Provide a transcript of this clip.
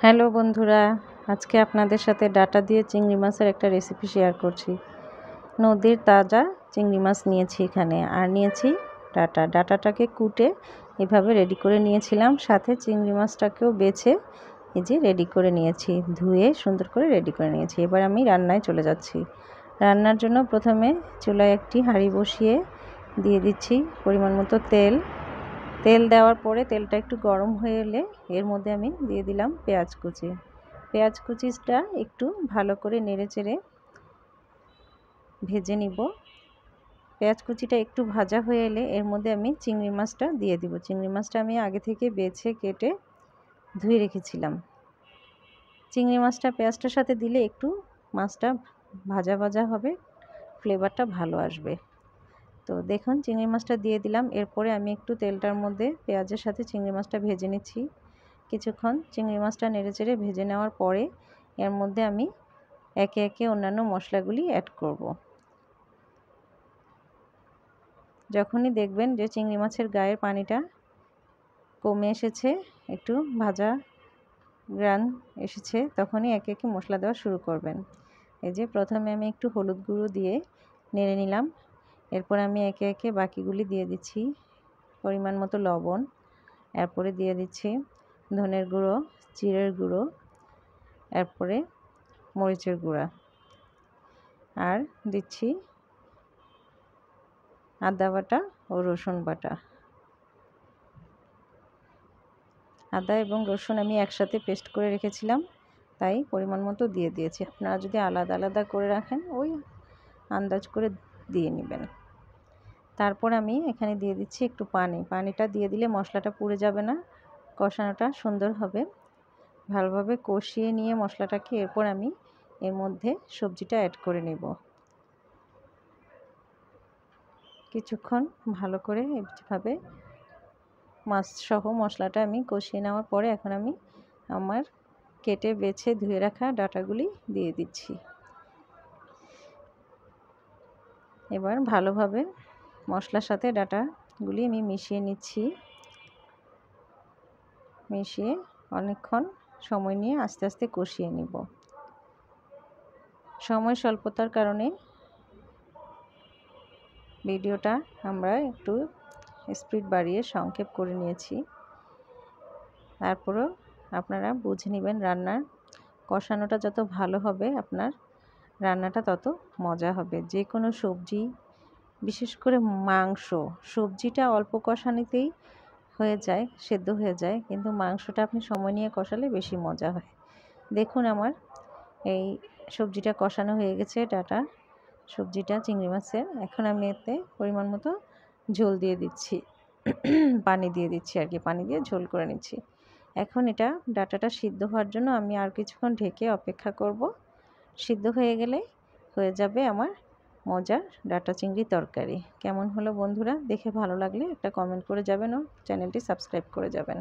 Hello বন্ধুরা, আজকে আপনাদের সাথে ডাটা দিয়ে চিংড়ি মাছের একটা রেসিপি শেয়ার করছি। নদীর তাজা চিংড়ি মাছ নিয়েছি এখানে, আর নিয়েছি ডাটাটাকে কুটে এভাবে রেডি করে নিয়েছিলাম। সাথে চিংড়ি মাছটাকেও বেছে এই যে রেডি করে নিয়েছি, ধুয়ে সুন্দর করে রেডি করে নিয়েছি। এবার আমি রান্নায় চলে যাচ্ছি। রান্নার জন্য প্রথমে চুলায় একটি হাঁড়ি বসিয়ে দিয়ে দিচ্ছি পরিমাণ মতো তেল। তেল দেওয়ার পরে তেলটা একটু গরম হয়ে এলে এর মধ্যে আমি দিয়ে দিলাম পেঁয়াজ কুচি। পেঁয়াজ কুচিটা একটু ভালো করে নেড়েচেড়ে ভেজে নিব। পেঁয়াজ কুচিটা একটু ভাজা হয়ে এলে এর মধ্যে আমি চিংড়ি মাছটা দিয়ে দিব। চিংড়ি মাছটা আমি আগে থেকে বেছে কেটে ধুয়ে রেখেছিলাম। চিংড়ি মাছটা পেঁয়াজটার সাথে দিলে একটু মাছটা ভাজা ভাজা হবে, ফ্লেভারটা ভালো আসবে। তো দেখুন চিংড়ি মাছটা দিয়ে দিলাম। এরপরে আমি একটু তেলটার মধ্যে পেঁয়াজের সাথে চিংড়ি মাছটা ভেজে নিচ্ছি। কিছুক্ষণ চিংড়ি মাছটা নেড়েচেড়ে ভেজে নেওয়ার পরে এর মধ্যে আমি একে একে অন্যান্য মশলাগুলি অ্যাড করব। যখনই দেখবেন যে চিংড়ি মাছের গায়ের পানিটা কমে এসেছে, একটু ভাজা গ্রান এসেছে, তখনই একে একে মশলা দেওয়া শুরু করবেন। এই যে প্রথমে আমি একটু হলুদ গুঁড়ো দিয়ে নেড়ে নিলাম। এরপর আমি একে একে বাকিগুলি দিয়ে দিচ্ছি। পরিমাণ মতো লবণ, এরপরে দিয়ে দিচ্ছি ধনের গুঁড়ো, জিরের গুঁড়ো, এরপরে মরিচের গুঁড়া, আর দিচ্ছি আদা বাটা ও রসুন বাটা। আদা এবং রসুন আমি একসাথে পেস্ট করে রেখেছিলাম, তাই পরিমাণ মতো দিয়ে দিয়েছি। আপনারা যদি আলাদা আলাদা করে রাখেন ওই আন্দাজ করে দিয়ে নেবেন। তারপর আমি এখানে দিয়ে দিচ্ছি একটু পানিটা দিয়ে দিলে মশলাটা পুড়ে যাবে না, কষানোটা সুন্দর হবে। ভালোভাবে কষিয়ে নিয়ে মশলাটাকে এরপর আমি এর মধ্যে সবজিটা অ্যাড করে নেব। কিছুক্ষণ ভালো করে এইভাবে মাছ সহ মশলাটা আমি কষিয়ে নেওয়ার পরে এখন আমি আমার কেটে বেছে ধুয়ে রাখা ডাটাগুলি দিয়ে দিচ্ছি। এবার ভালোভাবে মশলার সাথে ডাটাগুলি আমি মিশিয়ে নিচ্ছি। মিশিয়ে অনেকক্ষণ সময় নিয়ে আস্তে আস্তে কষিয়ে নিব। সময় স্বল্পতার কারণে ভিডিওটা আমরা একটু স্পিড বাড়িয়ে সংক্ষেপ করে নিয়েছি। তারপরেও আপনারা বুঝে নেবেন, রান্নার কষানোটা যত ভালো হবে আপনার রান্নাটা তত মজা হবে। যে কোনো সবজি, বিশেষ করে মাংস, সবজিটা অল্প কষানিতেই হয়ে যায়, সেদ্ধ হয়ে যায়, কিন্তু মাংসটা আপনি সময় নিয়ে কষালে বেশি মজা হয়। দেখুন আমার এই সবজিটা কষানো হয়ে গেছে, ডাটা সবজিটা চিংড়ি মাছের। এখন আমি এতে পরিমাণ মতো ঝোল দিয়ে দিচ্ছি, পানি দিয়ে দিচ্ছি আর কি, পানি দিয়ে ঝোল করে নিচ্ছি। এখন এটা ডাটাটা সিদ্ধ হওয়ার জন্য আমি আর কিছুক্ষণ ঢেকে অপেক্ষা করব। সিদ্ধ হয়ে গেলে হয়ে যাবে আমার মজার ডাটা চিংড়ি তরকারি। কেমন হলো বন্ধুরা? দেখে ভালো লাগলে একটা কমেন্ট করে যাবেন ও চ্যানেলটি সাবস্ক্রাইব করে যাবেন।